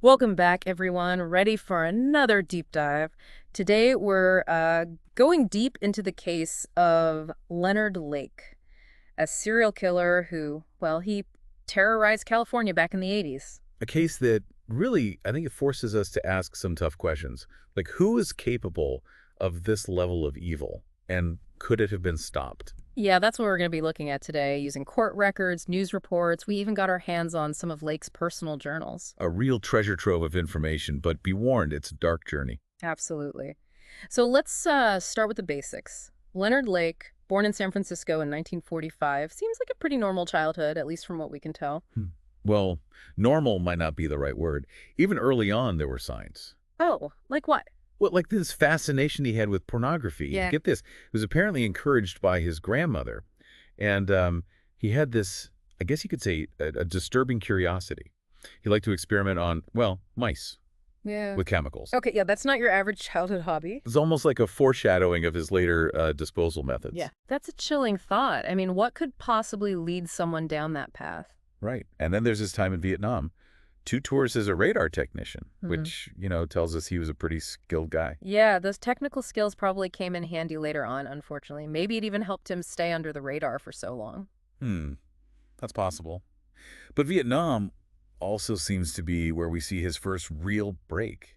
Welcome back, everyone. Ready for another deep dive. Today, we're going deep into the case of Leonard Lake, a serial killer who, well, he terrorized California back in the 80s. A case that really, I think it forces us to ask some tough questions. Like, who is capable of this level of evil? And could it have been stopped? Yeah, that's what we're going to be looking at today, using court records, news reports. We even got our hands on some of Lake's personal journals. A real treasure trove of information, but be warned, it's a dark journey. Absolutely. So let's start with the basics. Leonard Lake, born in San Francisco in 1945, seems like a pretty normal childhood, at least from what we can tell. Hmm. Well, normal might not be the right word. Even early on, there were signs. Oh, like what? Well, like this fascination he had with pornography. Yeah. Get this, it was apparently encouraged by his grandmother. And he had this, I guess you could say, a disturbing curiosity. He liked to experiment on, well, mice Yeah. with chemicals. Okay, yeah, that's not your average childhood hobby. It's almost like a foreshadowing of his later disposal methods. Yeah. That's a chilling thought. I mean, what could possibly lead someone down that path? Right. And then there's his time in Vietnam. 2 tours as a radar technician, which, tells us he was a pretty skilled guy. Yeah, those technical skills probably came in handy later on, unfortunately. Maybe it even helped him stay under the radar for so long. Hmm, that's possible. But Vietnam also seems to be where we see his first real break.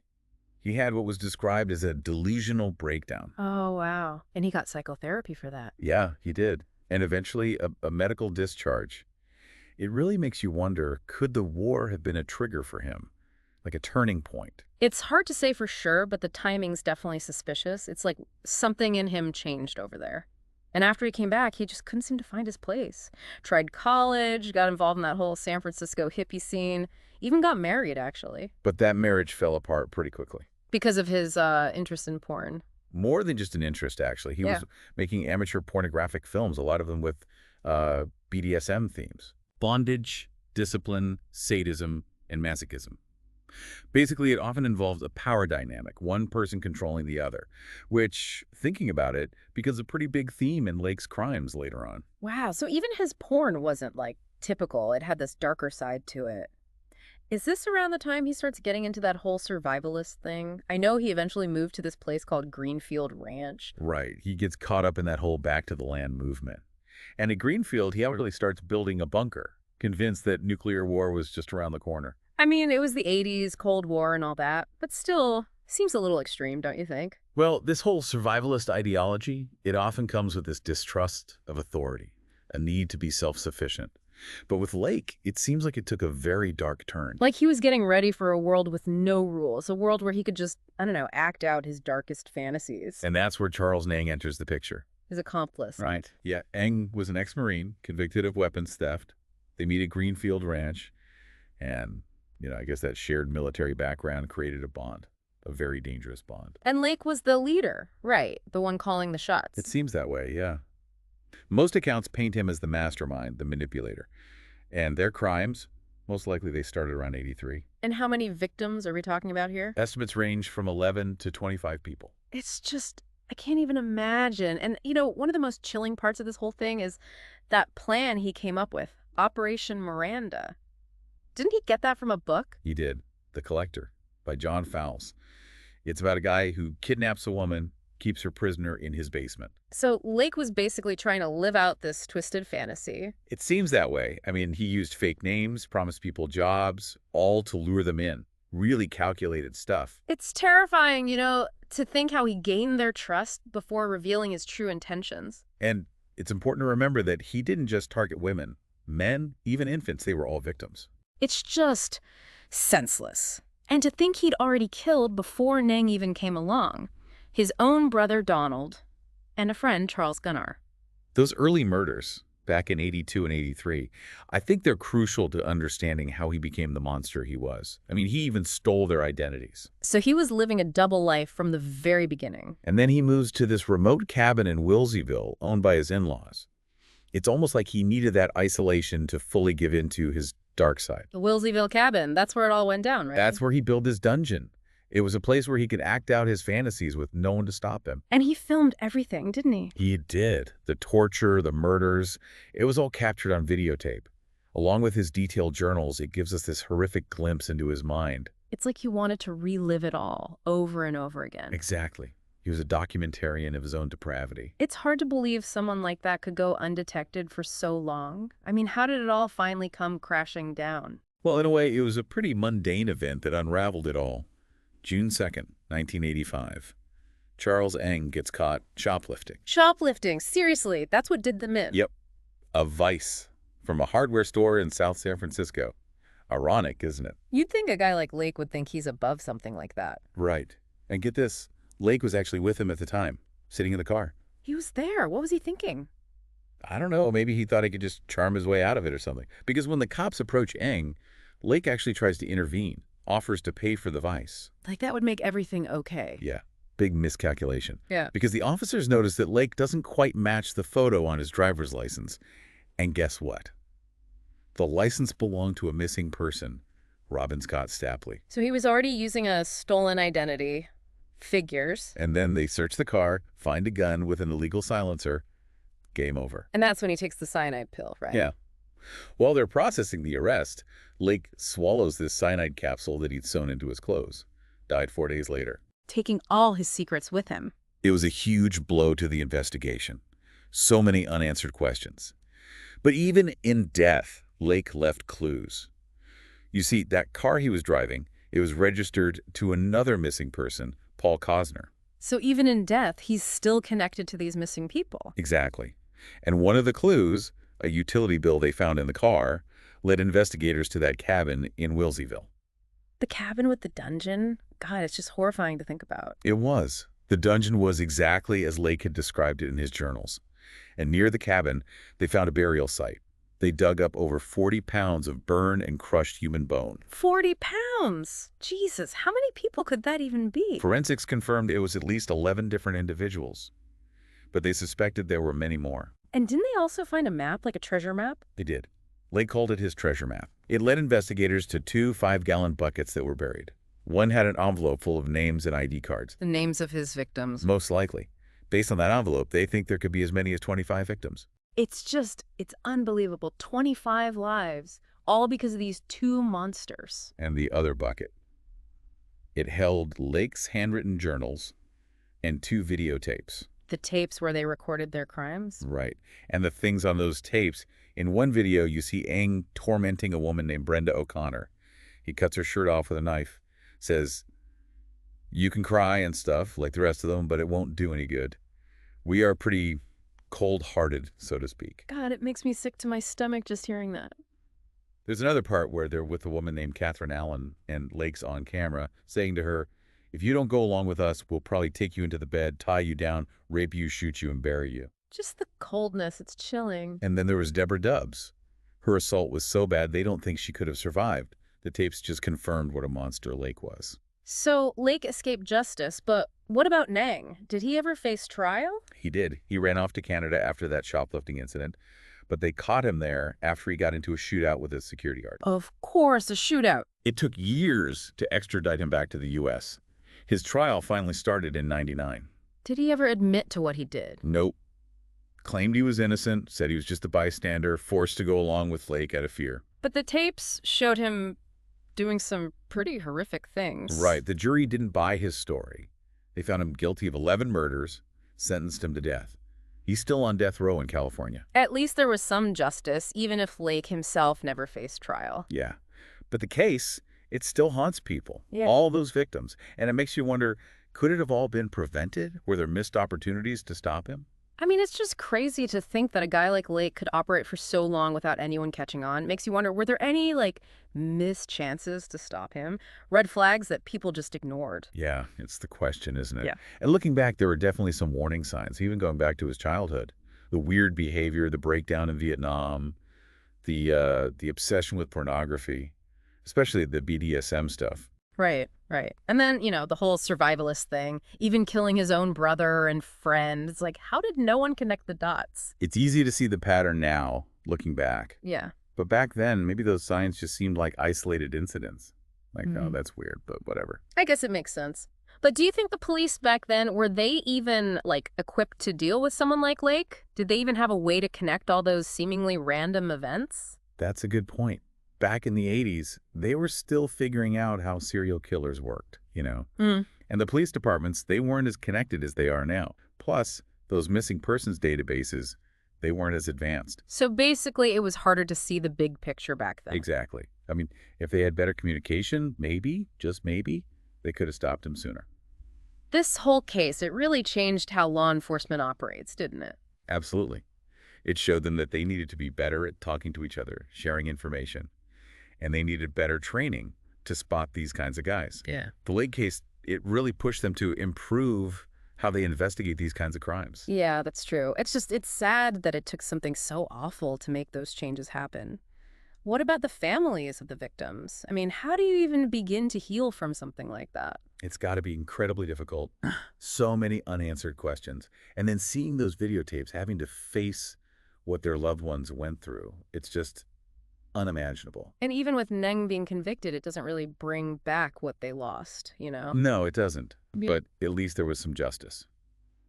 He had what was described as a delusional breakdown. Oh, wow. And he got psychotherapy for that. Yeah, he did. And eventually a medical discharge. It really makes you wonder, could the war have been a trigger for him? Like a turning point? It's hard to say for sure, but the timing's definitely suspicious. It's like something in him changed over there. And after he came back, he just couldn't seem to find his place. Tried college, got involved in that whole San Francisco hippie scene, even got married, actually, But that marriage fell apart pretty quickly. because of his interest in porn. More than just an interest, actually. He was making amateur pornographic films, a lot of them with BDSM themes. Bondage, discipline, sadism, and masochism. Basically, it often involves a power dynamic, one person controlling the other, which, thinking about it, becomes a pretty big theme in Lake's crimes later on. Wow, so even his porn wasn't like typical. It had this darker side to it. Is this around the time he starts getting into that whole survivalist thing? I know he eventually moved to this place called Greenfield Ranch. Right. He gets caught up in that whole back to the land movement. And at Greenfield, he actually starts building a bunker, convinced that nuclear war was just around the corner. I mean, it was the 80s, Cold War and all that, but still, seems a little extreme, don't you think? Well, this whole survivalist ideology, it often comes with this distrust of authority, a need to be self-sufficient. But with Lake, it seems like it took a very dark turn. Like he was getting ready for a world with no rules, a world where he could just, I don't know, act out his darkest fantasies. And that's where Charles Nang enters the picture. His accomplice. Right. Yeah, Eng was an ex-Marine convicted of weapons theft. They meet at Greenfield Ranch, and, I guess that shared military background created a bond, a very dangerous bond. And Lake was the leader, right? The one calling the shots. It seems that way, yeah. Most accounts paint him as the mastermind, the manipulator. And their crimes, most likely they started around 83. And how many victims are we talking about here? Estimates range from 11 to 25 people. It's just, I can't even imagine. And, one of the most chilling parts of this whole thing is that plan he came up with, Operation Miranda. Didn't he get that from a book? He did. The Collector, by John Fowles. It's about a guy who kidnaps a woman, keeps her prisoner in his basement. So Lake was basically trying to live out this twisted fantasy. It seems that way. I mean, he used fake names, promised people jobs, all to lure them in. Really calculated stuff. It's terrifying, to think how he gained their trust before revealing his true intentions. And it's important to remember that he didn't just target women. Men, even infants, they were all victims. It's just senseless. And to think he'd already killed before Nang even came along. His own brother Donald, and a friend, Charles Gunnar. Those early murders, back in 82 and 83, I think they're crucial to understanding how he became the monster he was. I mean, he even stole their identities. So he was living a double life from the very beginning. And then he moves to this remote cabin in Wilseyville, owned by his in-laws. It's almost like he needed that isolation to fully give into his dark side. The Wilseyville cabin, that's where it all went down, right? That's where he built his dungeon. It was a place where he could act out his fantasies with no one to stop him. And he filmed everything, didn't he? He did. The torture, the murders, it was all captured on videotape. Along with his detailed journals, it gives us this horrific glimpse into his mind. It's like he wanted to relive it all over and over again. Exactly. He was a documentarian of his own depravity. It's hard to believe someone like that could go undetected for so long. I mean, how did it all finally come crashing down? Well, in a way, it was a pretty mundane event that unraveled it all. June 2nd, 1985. Charles Eng gets caught shoplifting. Shoplifting, seriously, that's what did them in. Yep, a vice from a hardware store in South San Francisco. Ironic, isn't it? You'd think a guy like Lake would think he's above something like that. Right. And get this, Lake was actually with him at the time, sitting in the car. He was there. What was he thinking? I don't know, maybe he thought he could just charm his way out of it or something. Because when the cops approach Eng, Lake actually tries to intervene, offers to pay for the vice. Like that would make everything okay. Yeah, big miscalculation. Yeah. Because the officers notice that Lake doesn't quite match the photo on his driver's license. And guess what? The license belonged to a missing person, Robin Scott Stapley. So he was already using a stolen identity, figures. And then they search the car, find a gun with an illegal silencer. Game over. And that's when he takes the cyanide pill, right? Yeah. While they're processing the arrest, Lake swallows this cyanide capsule that he'd sewn into his clothes. Died 4 days later. Taking all his secrets with him. It was a huge blow to the investigation. So many unanswered questions. But even in death, Lake left clues. You see, that car he was driving, it was registered to another missing person, Paul Cosner. So even in death, he's still connected to these missing people. Exactly. And one of the clues, a utility bill they found in the car, led investigators to that cabin in Wilseyville. The cabin with the dungeon? God, it's just horrifying to think about. It was. The dungeon was exactly as Lake had described it in his journals. And near the cabin, they found a burial site. They dug up over 40 pounds of burned and crushed human bone. 40 pounds? Jesus, how many people could that even be? Forensics confirmed it was at least 11 different individuals. But they suspected there were many more. And didn't they also find a map, like a treasure map? They did. Lake called it his treasure map. It led investigators to 2 5-gallon buckets that were buried. One had an envelope full of names and ID cards. The names of his victims. Most likely. Based on that envelope, they think there could be as many as 25 victims. It's unbelievable. 25 lives, all because of these 2 monsters. And the other bucket. It held Lake's handwritten journals and 2 videotapes. The tapes where they recorded their crimes? Right. And the things on those tapes, in one video you see Eng tormenting a woman named Brenda O'Connor. He cuts her shirt off with a knife, says, "You can cry and stuff like the rest of them, but it won't do any good. We are pretty cold-hearted, so to speak." God, it makes me sick to my stomach just hearing that. There's another part where they're with a woman named Catherine Allen, and Lake's on camera saying to her, "If you don't go along with us, we'll probably take you into the bed, tie you down, rape you, shoot you, and bury you." Just the coldness, it's chilling. And then there was Deborah Dubbs. Her assault was so bad they don't think she could have survived. The tapes just confirmed what a monster Lake was. So Lake escaped justice, but what about Nang? Did he ever face trial? He did. He ran off to Canada after that shoplifting incident, but they caught him there after he got into a shootout with a security guard. Of course, a shootout. It took years to extradite him back to the U.S. His trial finally started in '99. Did he ever admit to what he did? Nope. Claimed he was innocent, said he was just a bystander, forced to go along with Lake out of fear. But the tapes showed him doing some pretty horrific things. Right. The jury didn't buy his story. They found him guilty of 11 murders, sentenced him to death. He's still on death row in California. At least there was some justice, even if Lake himself never faced trial. Yeah. But the case, it still haunts people. Yeah. All those victims. And it makes you wonder, could it have all been prevented? Were there missed opportunities to stop him? I mean, it's just crazy to think that a guy like Lake could operate for so long without anyone catching on. It makes you wonder, were there any, missed chances to stop him? Red flags that people just ignored? Yeah, it's the question, isn't it? Yeah. And looking back, there were definitely some warning signs, even going back to his childhood. The weird behavior, the breakdown in Vietnam, the obsession with pornography, especially the BDSM stuff. Right, right. And then, the whole survivalist thing, even killing his own brother and friend. It's like, how did no one connect the dots? It's easy to see the pattern now, looking back. Yeah. But back then, maybe those signs just seemed like isolated incidents. Oh, that's weird, but whatever. I guess it makes sense. But do you think the police back then, were they even, equipped to deal with someone like Lake? Did they even have a way to connect all those seemingly random events? That's a good point. back in the 80s, they were still figuring out how serial killers worked. Mm. And the police departments, they weren't as connected as they are now. Plus, those missing persons databases, they weren't as advanced. So basically, it was harder to see the big picture back then. Exactly. I mean, if they had better communication, maybe, just maybe, they could have stopped him sooner. This whole case, it really changed how law enforcement operates, didn't it? Absolutely. It showed them that they needed to be better at talking to each other, sharing information, and they needed better training to spot these kinds of guys. Yeah. The Lake case, it really pushed them to improve how they investigate these kinds of crimes. Yeah, that's true. It's sad that it took something so awful to make those changes happen. What about the families of the victims? I mean, how do you even begin to heal from something like that? It's got to be incredibly difficult. So many unanswered questions. And then seeing those videotapes, having to face what their loved ones went through, it's just unimaginable. And even with Neng being convicted, it doesn't really bring back what they lost, you know? No, it doesn't. Yeah. But at least there was some justice.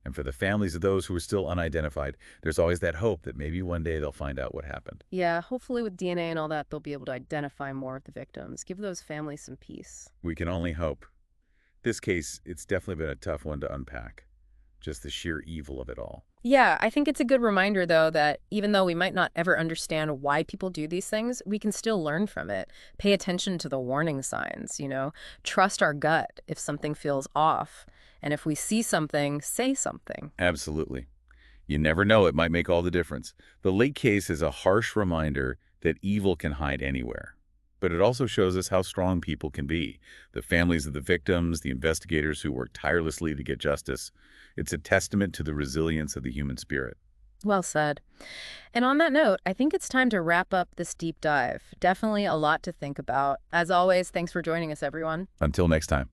And for the families of those who are still unidentified, there's always that hope that maybe one day they'll find out what happened. Yeah, hopefully with DNA and all that, they'll be able to identify more of the victims. Give those families some peace. We can only hope. This case, it's definitely been a tough one to unpack. Just the sheer evil of it all. Yeah, I think it's a good reminder, though, that even though we might not ever understand why people do these things, we can still learn from it. Pay attention to the warning signs, you know? Trust our gut if something feels off. And if we see something, say something. Absolutely. You never know, it might make all the difference. The Lake case is a harsh reminder that evil can hide anywhere. But it also shows us how strong people can be. The families of the victims, the investigators who work tirelessly to get justice. It's a testament to the resilience of the human spirit. Well said. And on that note, I think it's time to wrap up this deep dive. Definitely a lot to think about. As always, thanks for joining us, everyone. Until next time.